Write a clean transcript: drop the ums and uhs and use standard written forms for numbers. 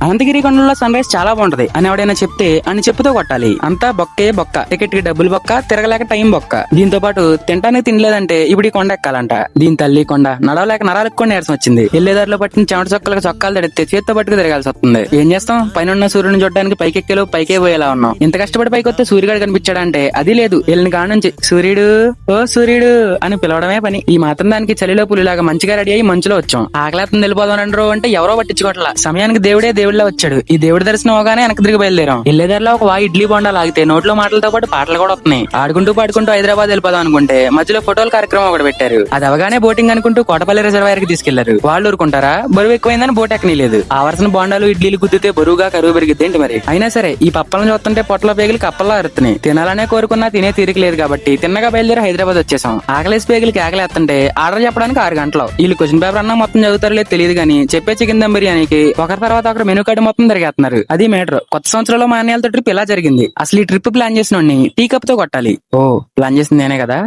అనంతగిరి కొండలో sun rise చాలా బాగుంటది అని ఎవడైనా చెప్తే అని చెప్పుతో కొట్టాలి. అంతా బొక్కే బొక్క, టికెట్ కి డబ్బులు బొక్క, తిరగలేక టైం బొక్క. దీంతో పాటు తినడానికి తినలేదంటే ఇప్పుడు ఈ కొండ ఎక్కాలంట. దీని తల్లి కొండ నడవలేక నరాలకు కూడా నీరసం వచ్చింది. ఎల్లేదారిలో పట్టిన చెమట చొక్కలకు చొక్కాలు తడితే చేత్తో పట్టుకు తిరగాల్సి వస్తుంది. ఏం చేస్తాం, పైన ఉన్న సూర్యుని చూడడానికి పైకెక్కేలో పైకే పోయేలా ఉన్నాం. ఇంత కష్టపడి పైకి వస్తే సూర్యుడు కనిపించాడంటే అది లేదు. వెళ్ళిన కాడ నుంచి సూర్యుడు ఓ సూర్యుడు అని పిలవడమే పని. ఈ మాత్రం దానికి చలిలో పులిలాగా మంచిగా రెడీ అయ్యి మంచులో వచ్చాం. ఆకలేతం వెళ్ళిపోదాం అంటారు అంటే ఎవరో పట్టించుకోవట్లా. సమయానికి దేవుడే దేవుడిలా వచ్చాడు. ఈ దేవుడి దర్శనం అవగానే వెనక తిరిగి బయలుదేరాం. వెళ్ళేదారిలో ఒక ఇడ్లీ బొండా లాగితే నోట్లో మాటలతో పాటు పాటలు కూడా వస్తున్నాయి. ఆడుకుంటూ పాడుకుంటూ హైదరాబాద్ వెళ్ళిపోదాం అనుకుంటే మధ్యలో ఫోటోల కార్యక్రమం ఒకటి పెట్టారు. అది అవగానే బోటింగ్ అనుకుంటూ కోటపల్లి రిజర్వాయర్ కి తీసుకెళ్లారు. వాళ్ళు ఊరుకుంటారా, బరువు ఎక్కువైందని బోట్ ఎక్కనీలేదు. ఆ వరుసన బొండాలు ఇడ్లీలు గుద్దితే బరువుగా కరువు పెరిగిద్దేంటి మరి. అయినా సరే ఈ పప్పలను చూస్తుంటే పొట్టలో పేగులు కప్పల్లా అరుతున్నాయి. తినాలనే కోరుకున్నా తినే తీరిక లేదు కాబట్టి తిన్నగా బయలుదేరి హైదరాబాద్ వచ్చేసాం. ఆకలేసి పేగులకి ఆకలేస్తుంటే ఆర్డర్ చెప్పడానికి 6 గంటలు. వీళ్ళు క్వశ్చన్ పేపర్ అన్నా మొత్తం చదువుతారు లేదు తెలియదు కానీ చెప్పే చికెన్ దమ్ బిర్యానీకి ఒకరి తర్వాత ఒకరు మెనూ కార్డు మొత్తం తిరిగేస్తున్నారు. అది మేటర్. కొత్త సంవత్సరంలో మా అన్నయ్యలతో ట్రిప్ ఇలా జరిగింది. అసలు ఈ ట్రిప్ ప్లాన్ చేసిన టీ కప్ తో కొట్టాలి. ఓ ప్లాన్ చేసింది నేనే కదా.